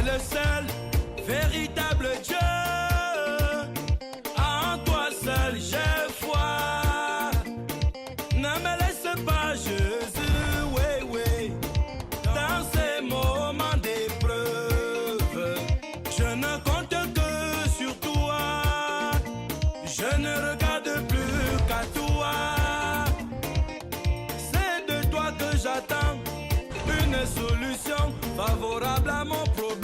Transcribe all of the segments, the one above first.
le seul véritable Dieu. En toi seul j'ai foi. Ne me laisse pas, Jésus, oui, oui, dans ces moments d'épreuve. Je ne compte que sur toi. Je ne regarde plus qu'à toi. C'est de toi que j'attends une solution favorable à mon problème.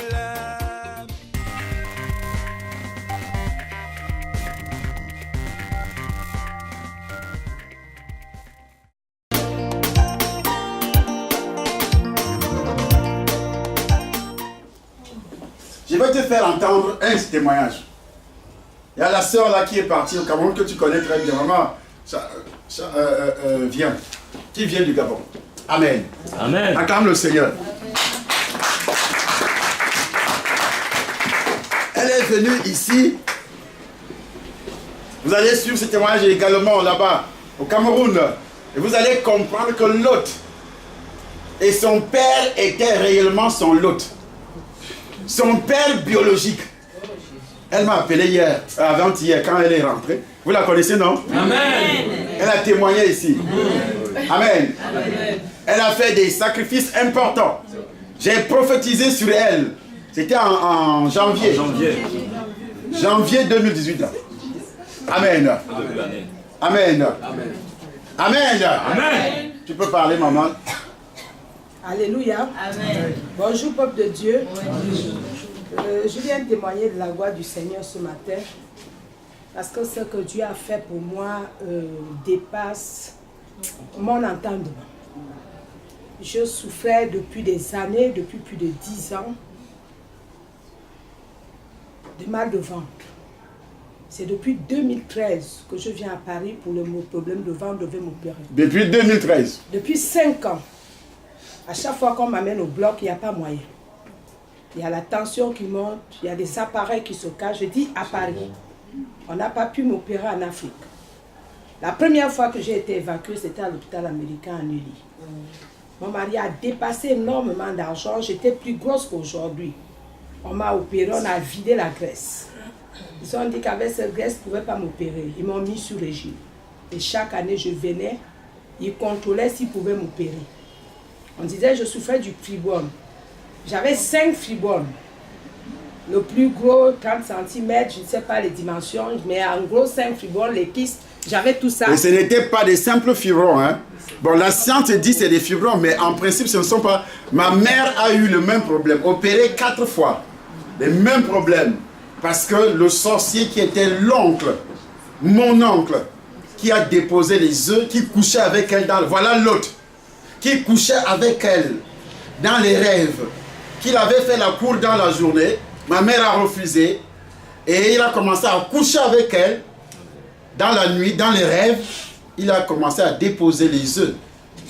Je vais te faire entendre un témoignage. Il y a la sœur là qui est partie au Cameroun que tu connais très bien. Maman, vient. Qui vient du Gabon. Amen. Amen. Acclame le Seigneur. Elle est venue ici. Vous allez suivre ce témoignage également là-bas, au Cameroun. Et vous allez comprendre que l'hôte et son père étaient réellement son hôte. Son père biologique. Elle m'a appelé hier, avant-hier, quand elle est rentrée. Vous la connaissez, non? Amen. Elle a témoigné ici. Amen. Amen. Elle a fait des sacrifices importants. J'ai prophétisé sur elle. C'était en janvier. Janvier 2018. Là. Amen. Amen. Amen. Amen. Tu peux parler, maman. Alléluia. Amen. Bonjour, peuple de Dieu. Je viens témoigner de la gloire du Seigneur ce matin. Parce que ce que Dieu a fait pour moi dépasse mon entendement. Je souffrais depuis des années, depuis plus de 10 ans, de mal de ventre. C'est depuis 2013 que je viens à Paris pour le problème de ventre, je devais m'opérer. Depuis 2013. Depuis 5 ans. À chaque fois qu'on m'amène au bloc, il n'y a pas moyen. Il y a la tension qui monte, il y a des appareils qui se cachent. Je dis à Paris. On n'a pas pu m'opérer en Afrique. La première fois que j'ai été évacuée, c'était à l'hôpital américain à Neuilly. Mon mari a dépassé énormément d'argent. J'étais plus grosse qu'aujourd'hui. On m'a opéré, on a vidé la graisse. Ils ont dit qu'avec cette graisse, ils ne pouvaient pas m'opérer. Ils m'ont mis sur régime. Et chaque année, je venais, ils contrôlaient s'ils pouvaient m'opérer. On disait que je souffrais du fibrome. J'avais 5 fibromes. Le plus gros, 30 cm, je ne sais pas les dimensions, mais en gros, 5 fibromes, les kystes, j'avais tout ça. Et ce n'était pas des simples fibromes. Hein? Bon, la science dit que c'est des fibromes, mais en principe, ce ne sont pas... Ma mère a eu le même problème, opérée 4 fois. Les mêmes problèmes. Parce que le sorcier qui était l'oncle, mon oncle, qui a déposé les œufs, qui couchait avec elle dans... Voilà l'autre. Qui couchait avec elle dans les rêves. Qu'il avait fait la cour dans la journée. Ma mère a refusé. Et il a commencé à coucher avec elle. Dans la nuit, dans les rêves. Il a commencé à déposer les œufs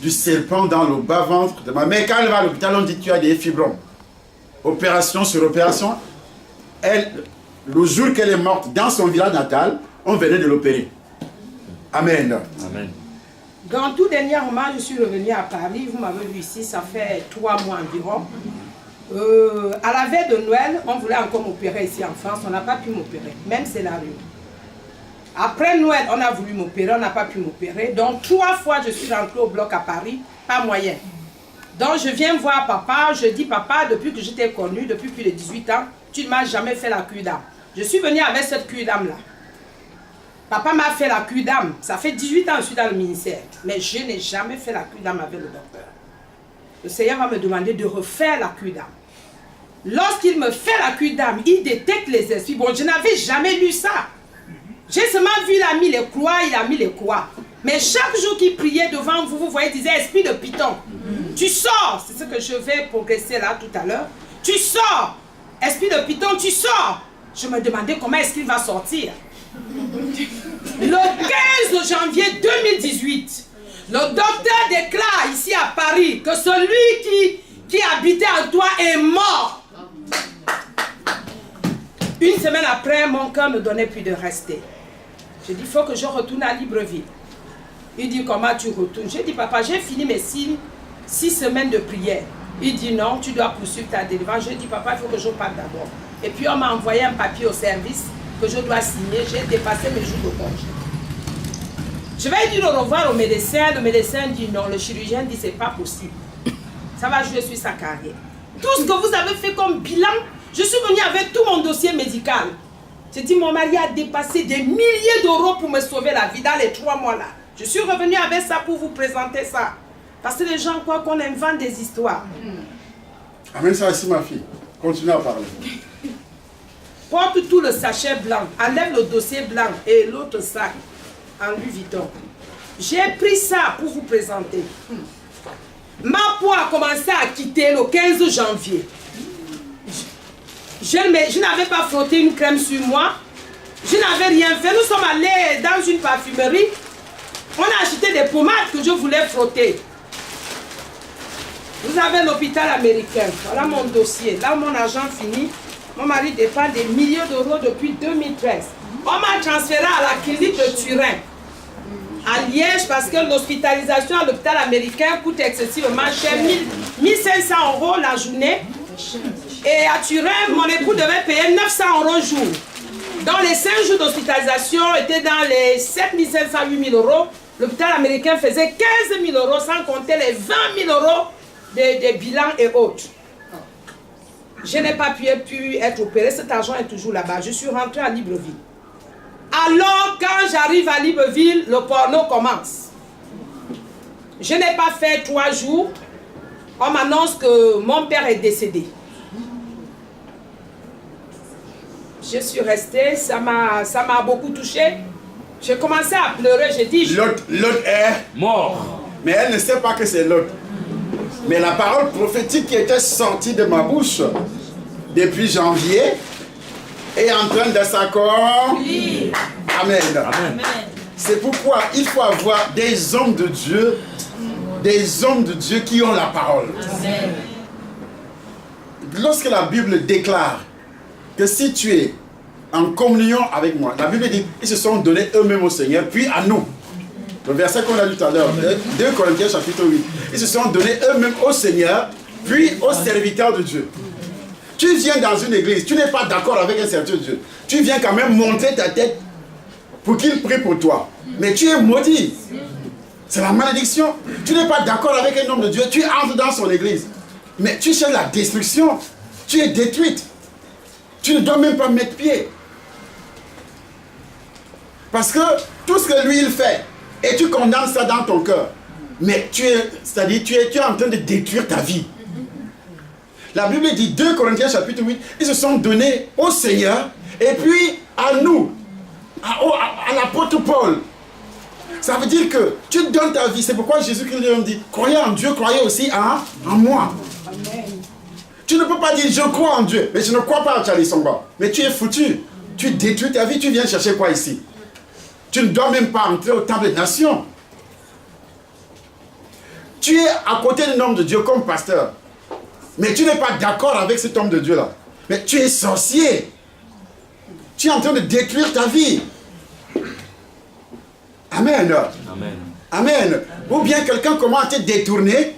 du serpent dans le bas-ventre de ma mère. Quand elle va à l'hôpital, on dit que tu as des fibromes. Opération sur opération. Elle, le jour qu'elle est morte dans son village natal, on venait de l'opérer. Amen. Amen. Dans tout dernièrement, je suis revenue à Paris. Vous m'avez vu ici, ça fait 3 mois environ. À la veille de Noël, on voulait encore m'opérer ici en France. On n'a pas pu m'opérer. Même scénario. Après Noël, on a voulu m'opérer. On n'a pas pu m'opérer. Donc 3 fois, je suis rentrée au bloc à Paris. Pas moyen. Donc je viens voir papa. Je dis, papa, depuis que je t'ai connu, depuis plus de 18 ans, tu ne m'as jamais fait la cure d'âme. Je suis venue avec cette cure d'âme-là. Papa m'a fait la cure d'âme. Ça fait 18 ans que je suis dans le ministère. Mais je n'ai jamais fait la cure d'âme avec le docteur. Le Seigneur va me demander de refaire la cure d'âme. Lorsqu'il me fait la cure d'âme, il détecte les esprits. Bon, je n'avais jamais lu ça. J'ai seulement vu, il a mis les croix, il a mis les croix. Mais chaque jour qu'il priait devant vous, vous voyez, il disait, esprit de python, tu sors. C'est ce que je vais progresser là tout à l'heure. Tu sors. Esprit de python, tu sors. Je me demandais comment est-ce qu'il va sortir. Le 15 janvier 2018, le docteur déclare ici à Paris que celui qui habitait en toi est mort. Une semaine après, mon cœur ne donnait plus de rester. Je dis, il faut que je retourne à Libreville. Il dit, comment tu retournes? J'ai dit, papa, j'ai fini mes 6 semaines de prière. Il dit non, tu dois poursuivre ta délivrance. Je dis papa, il faut que je parte d'abord. Et puis on m'a envoyé un papier au service que je dois signer. J'ai dépassé mes jours de congé. Je vais dire au revoir au médecin. Le médecin dit non. Le chirurgien dit c'est pas possible. Ça va jouer sur sa carrière. Tout ce que vous avez fait comme bilan, je suis venue avec tout mon dossier médical. J'ai dit mon mari a dépassé des milliers d'euros pour me sauver la vie dans les 3 mois là. Je suis revenue avec ça pour vous présenter ça. Parce que les gens croient qu'on invente des histoires. Amène ça ici ma fille. Continue à parler. Porte tout le sachet blanc, enlève le dossier blanc et l'autre sac en Louis Vuitton. J'ai pris ça pour vous présenter. Ma peau a commencé à quitter le 15 janvier. Je n'avais pas frotté une crème sur moi. Je n'avais rien fait. Nous sommes allés dans une parfumerie. On a acheté des pommades que je voulais frotter. Vous avez l'hôpital américain. Voilà mon dossier. Là, mon argent fini. Mon mari dépend des milliers d'euros depuis 2013. On m'a transféré à la clinique de Turin, à Liège, parce que l'hospitalisation à l'hôpital américain coûte excessivement cher, 1500 € la journée. Et à Turin, mon époux devait payer 900 € jour. Donc les 5 jours d'hospitalisation étaient dans les 7500 à 8000 €. L'hôpital américain faisait 15 000 € sans compter les 20 000 € des bilans et autres. Je n'ai pas pu être opéré, cet argent est toujours là-bas. Je suis rentrée à Libreville. Alors, quand j'arrive à Libreville, le porno commence. Je n'ai pas fait 3 jours. On m'annonce que mon père est décédé. Je suis restée, ça m'a beaucoup touchée. J'ai commencé à pleurer, j'ai dit... L'autre est mort. Mais elle ne sait pas que c'est l'autre. Mais la parole prophétique qui était sortie de ma bouche depuis janvier est en train de s'accomplir. Amen. Amen. C'est pourquoi il faut avoir des hommes de Dieu, qui ont la parole. Amen. Lorsque la Bible déclare que si tu es en communion avec moi, la Bible dit ils se sont donnés eux-mêmes au Seigneur, puis à nous. Le verset qu'on a lu tout à l'heure, 2 Corinthiens chapitre 8. Ils se sont donnés eux-mêmes au Seigneur, puis aux serviteurs de Dieu. Tu viens dans une église, tu n'es pas d'accord avec un serviteur de Dieu. Tu viens quand même montrer ta tête pour qu'il prie pour toi. Mais tu es maudit. C'est la malédiction. Tu n'es pas d'accord avec un homme de Dieu, tu entres dans son église. Mais tu cherches la destruction. Tu es détruite. Tu ne dois même pas mettre pied. Parce que tout ce que lui il fait, et tu condamnes ça dans ton cœur. Mais tu es en train de détruire ta vie. La Bible dit, 2 Corinthiens chapitre 8, ils se sont donnés au Seigneur, et puis à nous, à l'apôtre Paul. Ça veut dire que tu donnes ta vie. C'est pourquoi Jésus-Christ lui dit, croyez en Dieu, croyez aussi en moi. Amen. Tu ne peux pas dire, je crois en Dieu, mais je ne crois pas à Charlie Songba. Mais tu es foutu. Tu détruis ta vie, tu viens chercher quoi ici? Tu ne dois même pas entrer au temple des nations. Tu es à côté d'un homme de Dieu comme pasteur. Mais tu n'es pas d'accord avec cet homme de Dieu-là. Mais tu es sorcier. Tu es en train de détruire ta vie. Amen. Amen. Amen. Ou bien quelqu'un commence à te détourner.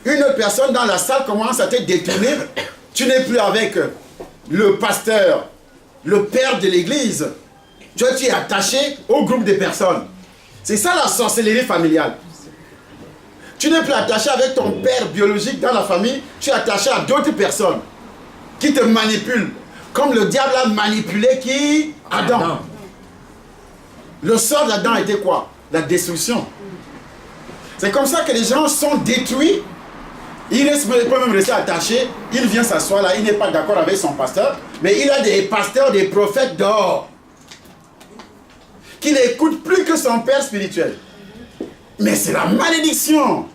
Une autre personne dans la salle commence à te détourner. Tu n'es plus avec le pasteur, le père de l'église. Tu es attaché au groupe de personnes. C'est ça la sorcellerie familiale. Tu n'es plus attaché avec ton père biologique dans la famille. Tu es attaché à d'autres personnes qui te manipulent. Comme le diable a manipulé qui? Adam. Le sort d'Adam était quoi? La destruction. C'est comme ça que les gens sont détruits. Il peut même rester attaché. Il vient s'asseoir là. Il n'est pas d'accord avec son pasteur. Mais il a des pasteurs, des prophètes dehors qui n'écoutent plus que son père spirituel. Mais c'est la malédiction.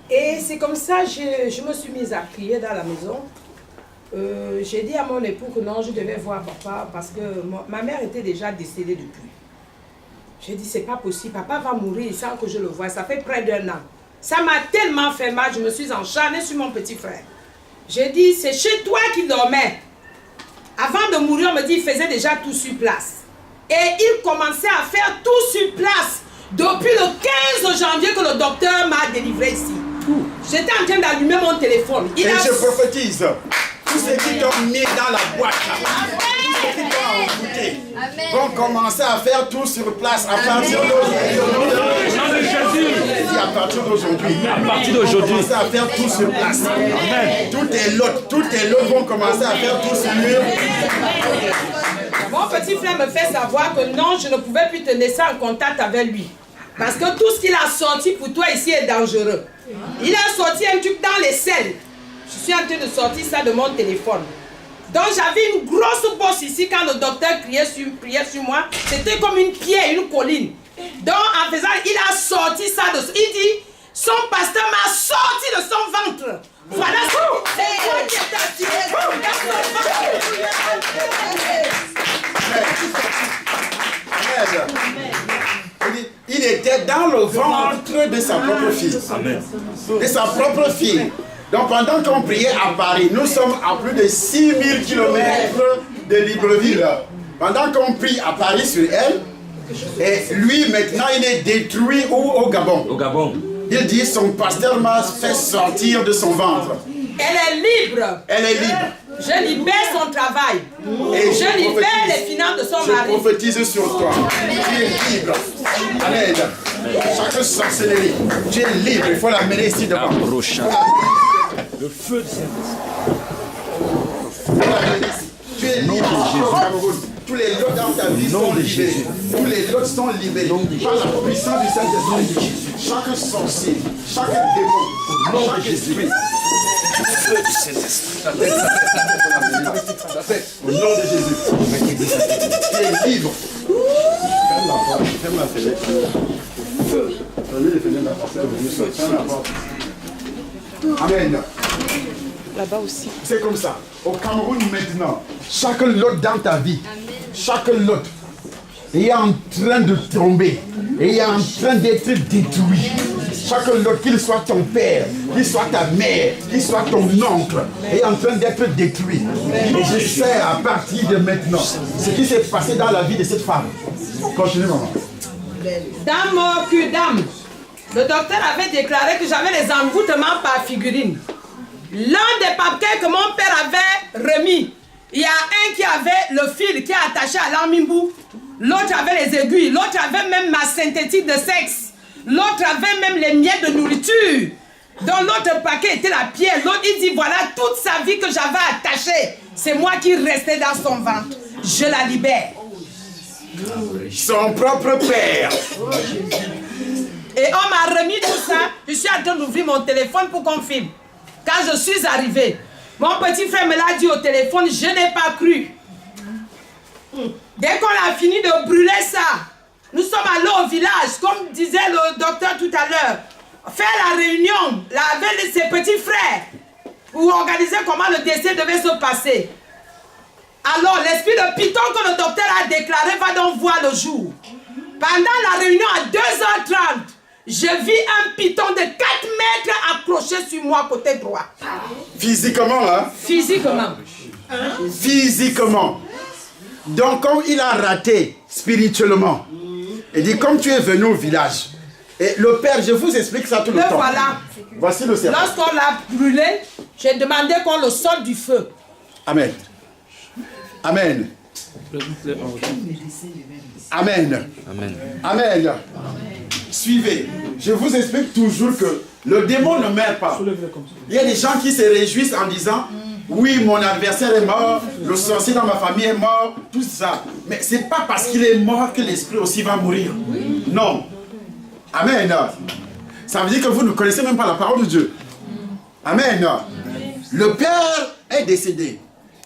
Et c'est comme ça que je me suis mise à prier dans la maison. J'ai dit à mon époux que non, je devais voir papa parce que ma mère était déjà décédée depuis. J'ai dit, c'est pas possible, papa va mourir sans que je le voie. Ça fait près d'1 an. Ça m'a tellement fait mal, je me suis encharnée sur mon petit frère. J'ai dit, c'est chez toi qu'il dormait. Avant de mourir, on me dit, il faisait déjà tout sur place. Et il commençait à faire tout sur place. Depuis le 15 janvier que le docteur m'a délivré ici. J'étais en train d'allumer mon téléphone. Et je prophétise, tous ceux qui t'ont mis dans la boîte, tous ceux qui t'ont envoûté, vont commencer à faire tout sur place à partir d'aujourd'hui. À partir d'aujourd'hui. Commencer à faire tout sur place. Tous tes lots vont commencer à faire tout sur place. Mon petit frère me fait savoir que non, je ne pouvais plus te laisser en contact avec lui. Parce que tout ce qu'il a sorti pour toi ici est dangereux. Il a sorti un truc dans les selles. Je suis en train de sortir ça de mon téléphone. Donc j'avais une grosse bosse ici quand le docteur priait sur moi. C'était comme une pierre, une colline. Donc en faisant, il a sorti ça de... Il dit, son pasteur m'a sorti de son ventre. Voilà ce c'est moi qui est attiré dans son ventre. Il était dans le ventre de sa propre fille. De sa propre fille. Donc pendant qu'on priait à Paris, nous sommes à plus de 6000 km de Libreville. Pendant qu'on prie à Paris sur elle, et lui maintenant il est détruit au Gabon. Au Gabon. Il dit son pasteur m'a fait sortir de son ventre. Elle est libre. Elle est libre. Je libère son travail. Et je libère les finances de son mari. Je prophétise sur toi. Tu es libre. Amen. Chaque sorcellerie. Tu es libre. Il faut l'amener ici devant. Le feu de Saint-Esprit. Tu es libre. Tous les lots dans ta vie sont libérés. Tous les lots sont libérés. Par la puissance du Saint-Esprit. Chaque sorcier, chaque démon, chaque esprit. Le feu du Saint-Esprit. Au nom de Jésus. Tu es libre. Ferme la porte. Ferme la fenêtre. Fermez les fenêtres de la porte. Ferme la porte. Amen. Là-bas aussi. C'est comme ça. Au Cameroun maintenant, chaque lot dans ta vie, chaque lot est en train de tomber, est en train d'être détruit. Chaque lot, qu'il soit ton père, qu'il soit ta mère, qu'il soit ton oncle, est en train d'être détruit. Et je sais à partir de maintenant ce qui s'est passé dans la vie de cette femme. Continue, maman. Dans mon cul d'âme, le docteur avait déclaré que j'avais les envoûtements par figurine. L'un des papiers que mon père avait remis, il y a un qui avait le fil qui est attaché à l'amimbu, l'autre avait les aiguilles, l'autre avait même ma synthétique de sexe, l'autre avait même les miettes de nourriture. Donc l'autre paquet était la pierre, l'autre il dit voilà toute sa vie que j'avais attachée, c'est moi qui restais dans son ventre, je la libère. Son propre père. Et on m'a remis tout ça, je suis en train d'ouvrir mon téléphone pour qu'on filme. Quand je suis arrivé, mon petit frère me l'a dit au téléphone, je n'ai pas cru. Dès qu'on a fini de brûler ça, nous sommes allés au village, comme disait le docteur tout à l'heure, faire la réunion avec ses petits frères pour organiser comment le décès devait se passer. Alors l'esprit de python que le docteur a déclaré va donc voir le jour. Pendant la réunion à 2h30, je vis un python de 4 mètres accroché sur moi côté droit. Physiquement, hein? Physiquement. Physiquement. Donc, comme il a raté spirituellement, il dit, comme tu es venu au village, et le père, je vous explique ça tout le temps. Voilà. Voici le serpent. Lorsqu'on l'a brûlé, j'ai demandé qu'on le sorte du feu. Amen. Amen. Amen. Amen. Amen. Suivez. Je vous explique toujours que le démon ne meurt pas. Il y a des gens qui se réjouissent en disant oui, mon adversaire est mort, le sorcier dans ma famille est mort, tout ça. Mais ce n'est pas parce qu'il est mort que l'esprit aussi va mourir. Non. Amen. Ça veut dire que vous ne connaissez même pas la parole de Dieu. Amen. Le père est décédé.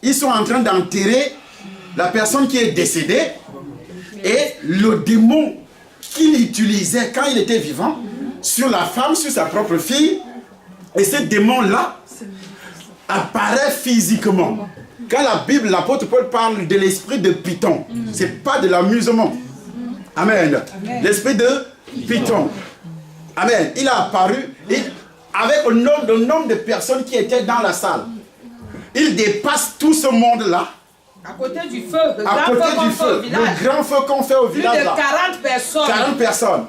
Ils sont en train d'enterrer la personne qui est décédée et le démon qu'il utilisait quand il était vivant sur la femme, sur sa propre fille. Et ce démon-là apparaît physiquement. Quand la Bible, l'apôtre Paul parle de l'esprit de Python, ce n'est pas de l'amusement. Amen. L'esprit de Python. Amen. Il a apparu avec le nombre de personnes qui étaient dans la salle. Il dépasse tout ce monde-là. À côté du feu, le grand feu qu'on fait au village. Le grand feu qu'on fait au village. Plus de 40 personnes. 40 personnes.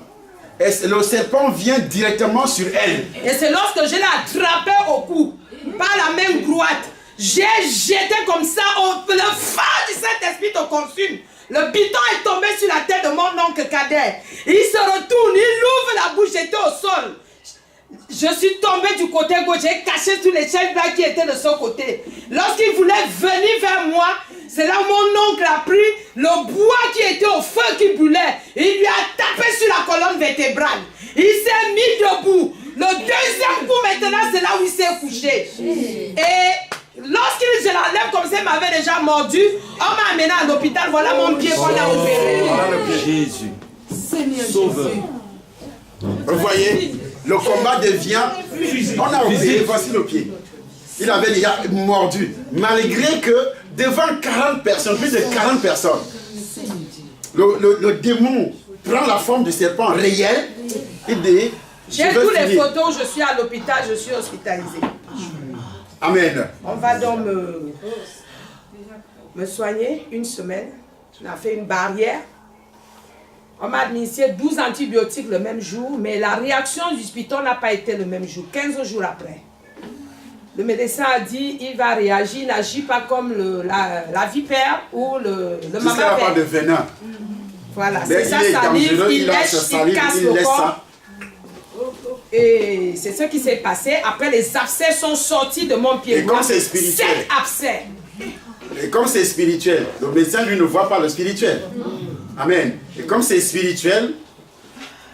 Et le serpent vient directement sur elle. Et c'est lorsque je l'ai attrapé au cou, par la main droite, j'ai jeté comme ça, le feu du Saint-Esprit te consume. Le bidon est tombé sur la tête de mon oncle Kader. Il se retourne, il ouvre la bouche, j'étais au sol. Je suis tombé du côté gauche, j'ai caché tous les chefs blancs qui étaient de ce côté. Lorsqu'il voulait venir vers moi, c'est là où mon oncle a pris le bois qui était au feu qui brûlait. Il lui a tapé sur la colonne vertébrale. Il s'est mis debout. Le deuxième coup maintenant, c'est là où il s'est couché. Et lorsqu'il je l'enlève comme ça, il m'avait déjà mordu. On m'a amené à l'hôpital. Voilà mon pied qu'on a opéré. Jésus. Seigneur Sauveur. Jésus. Vous voyez, le combat devient... On a opéré, voici le pied. Il avait déjà mordu. Malgré que devant 40 personnes, plus de 40 personnes, le démon prend la forme du serpent réel. Il dit... J'ai tous les photos, je suis à l'hôpital, je suis hospitalisé. Amen. On va donc me soigner une semaine. On a fait une barrière. On m'a administré 12 antibiotiques le même jour, mais la réaction du spiton n'a pas été le même jour, 15 jours après. Le médecin a dit il va réagir, il n'agit pas comme la vipère ou le mammifère. Jusqu'à la part de venin. Voilà, c'est ça, salive, il lèche, il casse le corps. Et c'est ce qui s'est passé. Après, les abcès sont sortis de mon pied. Et comme c'est spirituel. 7 abcès. Et comme c'est spirituel, le médecin lui ne voit pas le spirituel. Amen. Et comme c'est spirituel,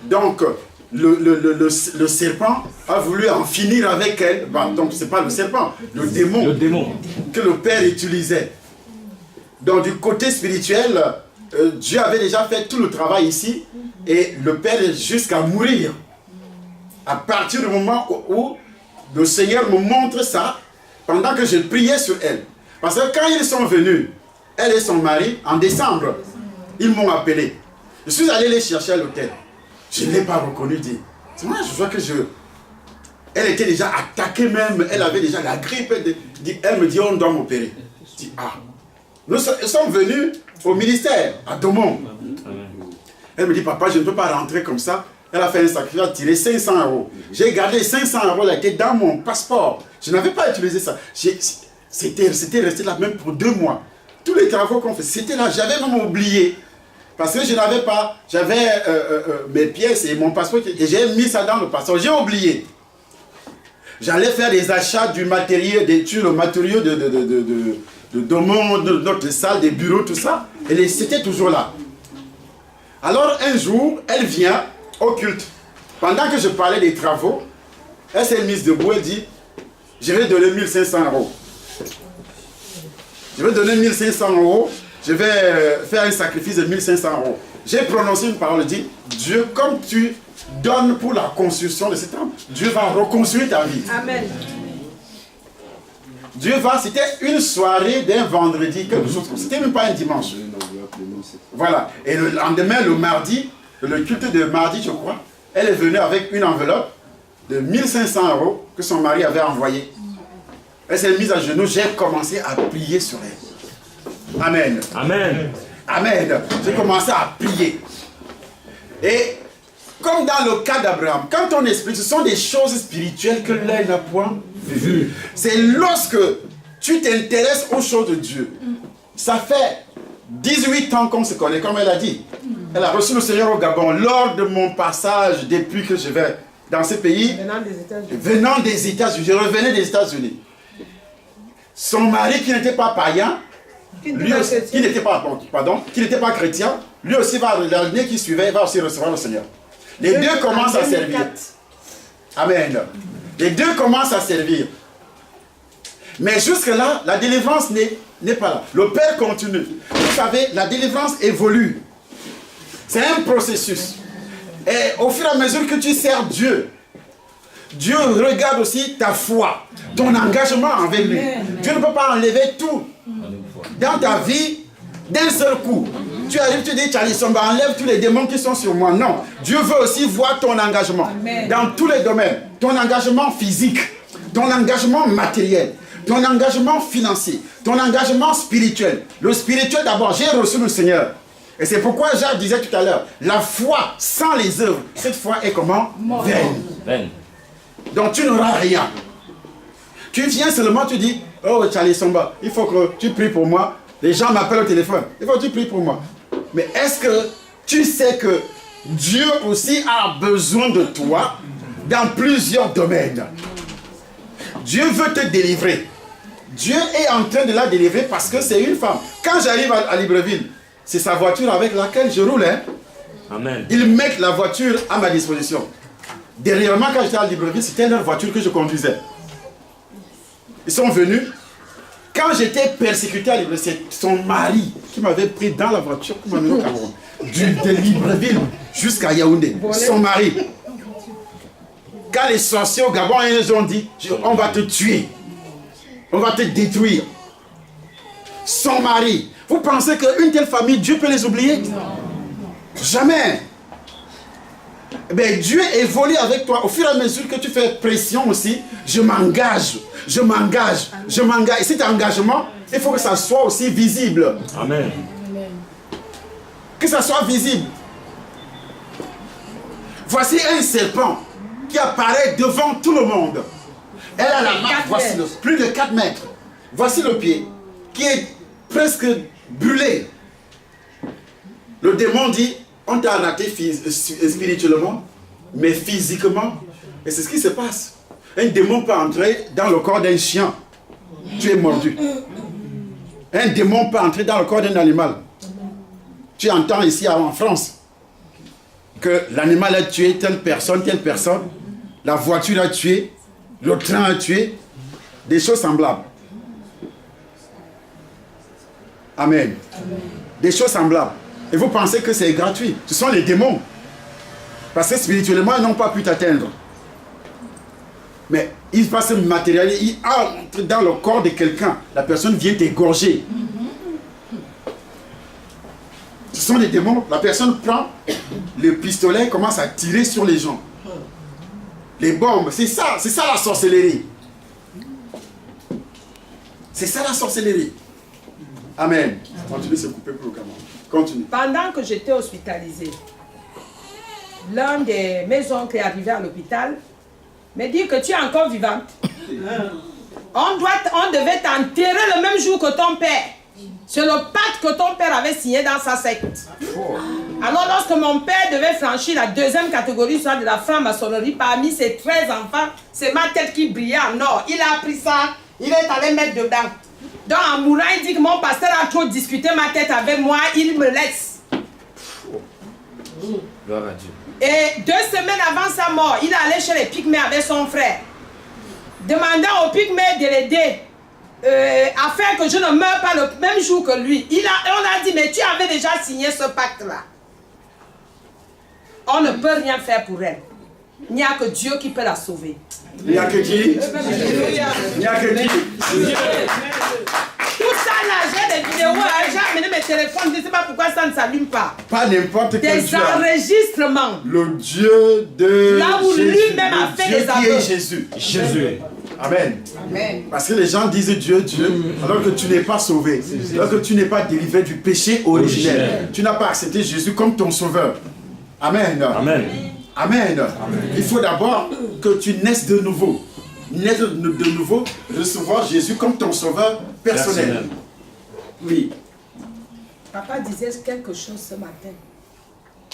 donc le serpent a voulu en finir avec elle. Bon, donc c'est pas le serpent, le démon. Le démon. Que le père utilisait. Donc du côté spirituel, Dieu avait déjà fait tout le travail ici. Et le père est jusqu'à mourir. À partir du moment où le Seigneur me montre ça, pendant que je priais sur elle. Parce que quand ils sont venus, elle et son mari, en décembre, ils m'ont appelé. Je suis allé les chercher à l'hôtel. Je ne l'ai pas reconnu, dit. C'est moi, je vois que elle était déjà attaquée même, elle avait déjà la grippe. Elle me dit, on doit m'opérer. Je dis, ah. Nous sommes venus au ministère, à Domon. Elle me dit, papa, je ne peux pas rentrer comme ça. Elle a fait un sacrifice, elle a tiré 500 €. J'ai gardé 500 €, elle était dans mon passeport. Je n'avais pas utilisé ça. C'était resté là même pour 2 mois. Tous les travaux qu'on fait, c'était là. J'avais même oublié. Parce que je n'avais pas, j'avais mes pièces et mon passeport. Et j'ai mis ça dans le passeport. J'ai oublié. J'allais faire des achats du matériel, le matériau de notre salle, des bureaux, tout ça. Et c'était toujours là. Alors un jour, elle vient au culte. Pendant que je parlais des travaux, elle s'est mise debout, elle dit, je vais donner 1500 €. Je vais donner 1500 €, je vais faire un sacrifice de 1500 €. J'ai prononcé une parole, dit, Dieu, comme tu donnes pour la construction de cet temple, Dieu va reconstruire ta vie. Amen. Dieu va, c'était une soirée d'un vendredi, quelque chose comme ça. C'était même pas un dimanche. Voilà. Et le lendemain, le mardi, le culte de mardi, je crois, elle est venue avec une enveloppe de 1500 € que son mari avait envoyé. Elle s'est mise à genoux, j'ai commencé à prier sur elle. Amen. Amen. Amen. J'ai commencé à prier. Et comme dans le cas d'Abraham, quand on explique, ce sont des choses spirituelles que l'œil n'a point vues. C'est lorsque tu t'intéresses aux choses de Dieu. Ça fait 18 ans qu'on se connaît, comme elle a dit. Elle a reçu le Seigneur au Gabon lors de mon passage depuis que je vais dans ce pays. Venant des États-Unis. Je revenais des États-Unis. Son mari qui n'était pas païen, lui aussi, qui n'était pas chrétien, lui aussi va, l'année qui suivait, va aussi recevoir le Seigneur. Les deux commencent à servir. Amen. Les deux commencent à servir. Mais jusque-là, la délivrance n'est pas là. Le Père continue. Vous savez, la délivrance évolue. C'est un processus. Et au fur et à mesure que tu sers Dieu, Dieu regarde aussi ta foi, ton engagement avec lui. Dieu ne peut pas enlever tout dans ta vie d'un seul coup. Tu arrives, tu dis, Charlie Somba, enlève tous les démons qui sont sur moi. Non, Dieu veut aussi voir ton engagement dans tous les domaines. Ton engagement physique, ton engagement matériel, ton engagement financier, ton engagement spirituel. Le spirituel d'abord, j'ai reçu le Seigneur. Et c'est pourquoi Jacques disait tout à l'heure, la foi sans les œuvres, cette foi est comment? Vaine. Donc tu n'auras rien. Tu viens seulement, tu dis, oh Charlie Somba, il faut que tu pries pour moi. Les gens m'appellent au téléphone, il faut que tu pries pour moi. Mais est-ce que tu sais que Dieu aussi a besoin de toi dans plusieurs domaines? Dieu veut te délivrer. Dieu est en train de la délivrer parce que c'est une femme. Quand j'arrive à Libreville, c'est sa voiture avec laquelle je roule. Hein? Amen. Ils mettent la voiture à ma disposition. Derrière moi, quand j'étais à Libreville, c'était leur voiture que je conduisais. Ils sont venus. Quand j'étais persécuté à Libreville, c'est son mari qui m'avait pris dans la voiture pour m'amener au Cameroun. De Libreville jusqu'à Yaoundé. Son mari. Quand les sorciers au Gabon, ils ont dit, on va te tuer. On va te détruire. Son mari. Vous pensez qu'une telle famille, Dieu peut les oublier? Non. Jamais. Mais Dieu évolue avec toi. Au fur et à mesure que tu fais pression aussi, je m'engage. Et cet engagement, il faut que ça soit aussi visible. Amen. Que ça soit visible. Voici un serpent qui apparaît devant tout le monde. Elle a la marque, voici plus de 4 mètres. Voici le pied qui est presque brûlé. Le démon dit, on t'a raté spirituellement, mais physiquement. Et c'est ce qui se passe. Un démon peut entrer dans le corps d'un chien. Tu es mordu. Un démon peut entrer dans le corps d'un animal. Tu entends ici en France que l'animal a tué telle personne, la voiture a tué, le train a tué, des choses semblables. Amen. Des choses semblables. Et vous pensez que c'est gratuit. Ce sont les démons. Parce que spirituellement, ils n'ont pas pu t'atteindre. Mais il va se matérialiser, il entre dans le corps de quelqu'un. La personne vient t'égorger. Ce sont des démons. La personne prend le pistolet et commence à tirer sur les gens. Les bombes, c'est ça la sorcellerie. C'est ça la sorcellerie. Amen. Continuez de se couper pour le Cameroun. Continue. Pendant que j'étais hospitalisée, l'un de mes oncles est arrivé à l'hôpital, me dit que tu es encore vivante. On devait t'enterrer le même jour que ton père. C'est le pacte que ton père avait signé dans sa secte. Alors lorsque mon père devait franchir la 2e catégorie, soit de la franc-maçonnerie, parmi ses 13 enfants, c'est ma tête qui brillait en or. Il a pris ça, il est allé mettre dedans. Donc en mourant, il dit que mon pasteur a trop discuté ma tête avec moi, il me laisse. Gloire à Dieu. Et 2 semaines avant sa mort, il est allé chez les Pygmées avec son frère, demandant aux Pygmées de l'aider afin que je ne meure pas le même jour que lui. On a dit, mais tu avais déjà signé ce pacte-là. On ne peut rien faire pour elle. Il n'y a que Dieu qui peut la sauver. Il n'y a que qui? Il n'y a que qui? Tout ça là, j'ai des vidéos, j'ai amené mes téléphones, je ne sais pas pourquoi ça ne s'allume pas. Pas n'importe quel Des Dieu. enregistrements. Le Dieu de là où Jésus. lui-même a fait des aveux. Jésus. Jésus. Amen. Amen. Parce que les gens disent Dieu, alors que tu n'es pas sauvé, alors que tu n'es pas délivré du péché originel. Tu n'as pas accepté Jésus comme ton sauveur. Amen. Amen. Amen. Il faut d'abord que tu naisses de nouveau. Naître de nouveau, recevoir Jésus comme ton sauveur personnel. Oui. Papa disait quelque chose ce matin.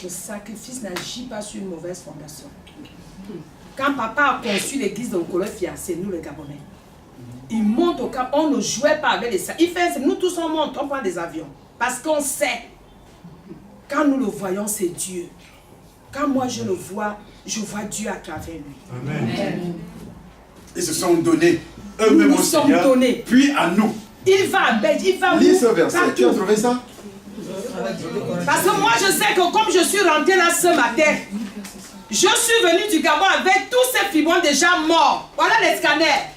Le sacrifice n'agit pas sur une mauvaise fondation. Quand papa a conçu l'église de Nkolofia, c'est nous les Gabonais. Il monte au Cap, on ne jouait pas avec les sacs. Il fait, nous tous on monte, on prend des avions. Parce qu'on sait, quand nous le voyons, c'est Dieu. Quand moi je le vois, je vois Dieu à travers lui. Amen. Ils se sont donnés eux-mêmes au Seigneur, puis à nous. Il va lis ce verset. Tu as trouvé ça? Parce que moi je sais que comme je suis rentré là ce matin, je suis venu du Gabon avec tous ces fibromes déjà morts. Voilà les scanners.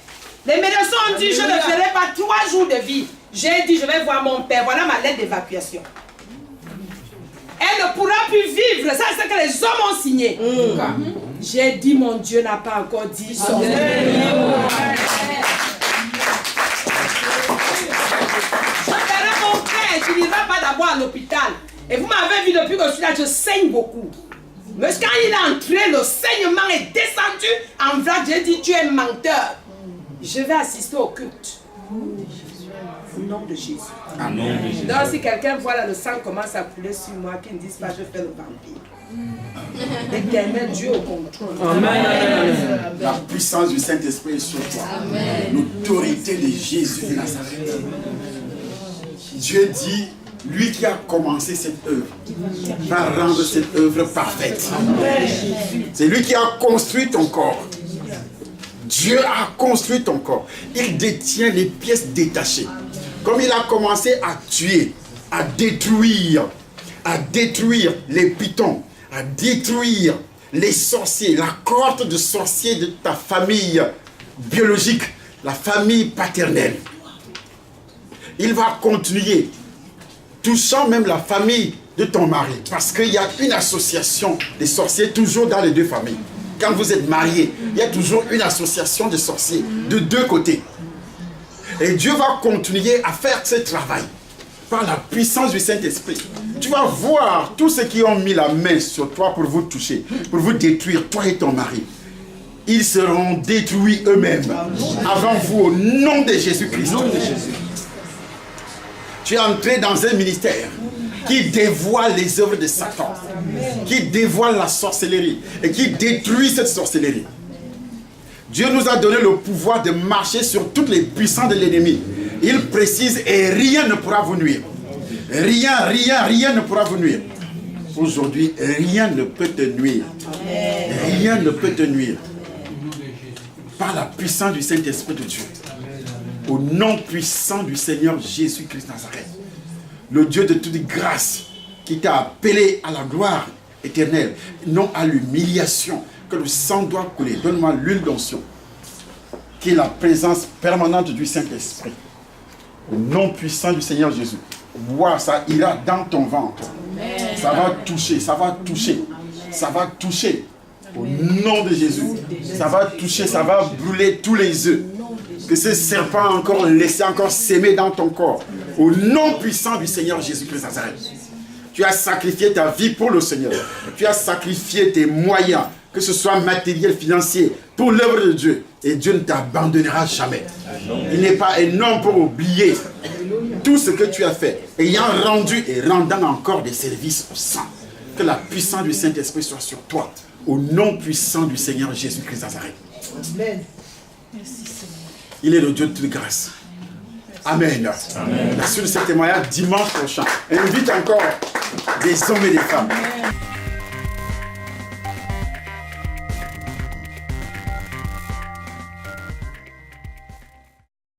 Les médecins ont dit je ne ferai pas 3 jours de vie. J'ai dit je vais voir mon père. Voilà ma lettre d'évacuation. Elle ne pourra plus vivre. Ça c'est ce que les hommes ont signé. J'ai dit mon Dieu n'a pas encore dit son nom. Je verrai mon père. Tu n'iras pas d'abord à l'hôpital. Et vous m'avez vu depuis que je suis là, je saigne beaucoup. Mais quand il est entré, le saignement est descendu en vrac. J'ai dit, tu es menteur. Je vais assister au culte. Au nom de Jésus. Amen. Donc si quelqu'un voit là, le sang commence à couler sur moi, qu'il ne dise pas, je fais le vampire. L'éternel Dieu au contrôle. Amen. La puissance du Saint-Esprit est sur toi. L'autorité de Jésus de Nazareth. Dieu dit, lui qui a commencé cette œuvre va rendre cette œuvre parfaite. C'est lui qui a construit ton corps. Dieu a construit ton corps. Il détient les pièces détachées. Comme il a commencé à tuer, à détruire les pitons, à détruire les sorciers, la cohorte de sorciers de ta famille biologique, la famille paternelle. Il va continuer, touchant même la famille de ton mari, parce qu'il y a une association des sorciers toujours dans les deux familles. Quand vous êtes mariés, il y a toujours une association de sorciers de deux côtés. Et Dieu va continuer à faire ce travail par la puissance du Saint-Esprit. Tu vas voir tous ceux qui ont mis la main sur toi pour vous toucher, pour vous détruire, toi et ton mari. Ils seront détruits eux-mêmes avant vous au nom de Jésus-Christ. Tu es entré dans un ministère qui dévoile les œuvres de Satan, qui dévoile la sorcellerie et qui détruit cette sorcellerie. Dieu nous a donné le pouvoir de marcher sur toutes les puissances de l'ennemi. Il précise et rien ne pourra vous nuire. Rien ne pourra vous nuire. Aujourd'hui, rien ne peut te nuire. Rien ne peut te nuire. Par la puissance du Saint-Esprit de Dieu. Au nom puissant du Seigneur Jésus-Christ Nazareth. Le Dieu de toute grâce qui t'a appelé à la gloire éternelle, non à l'humiliation, que le sang doit couler. Donne-moi l'huile d'onction, qui est la présence permanente du Saint-Esprit. Au nom puissant du Seigneur Jésus. Wow, ça ira dans ton ventre. Amen. Ça va toucher, ça va toucher. Ça va toucher. Au nom de Jésus. Ça va toucher, ça va brûler tous les œufs. Que ce serpent encore laissé encore s'aimer dans ton corps. Au nom puissant du Seigneur Jésus-Christ Nazareth. Tu as sacrifié ta vie pour le Seigneur. Tu as sacrifié tes moyens, que ce soit matériel, financier, pour l'œuvre de Dieu. Et Dieu ne t'abandonnera jamais. Il n'est pas un homme pour oublier tout ce que tu as fait, ayant rendu et rendant encore des services au sang. Que la puissance du Saint-Esprit soit sur toi. Au nom puissant du Seigneur Jésus-Christ Nazareth. Amen. Il est le Dieu de toute grâce. Amen. Amen. La suite de ce témoignage dimanche prochain. Invite encore des hommes et des femmes. Amen.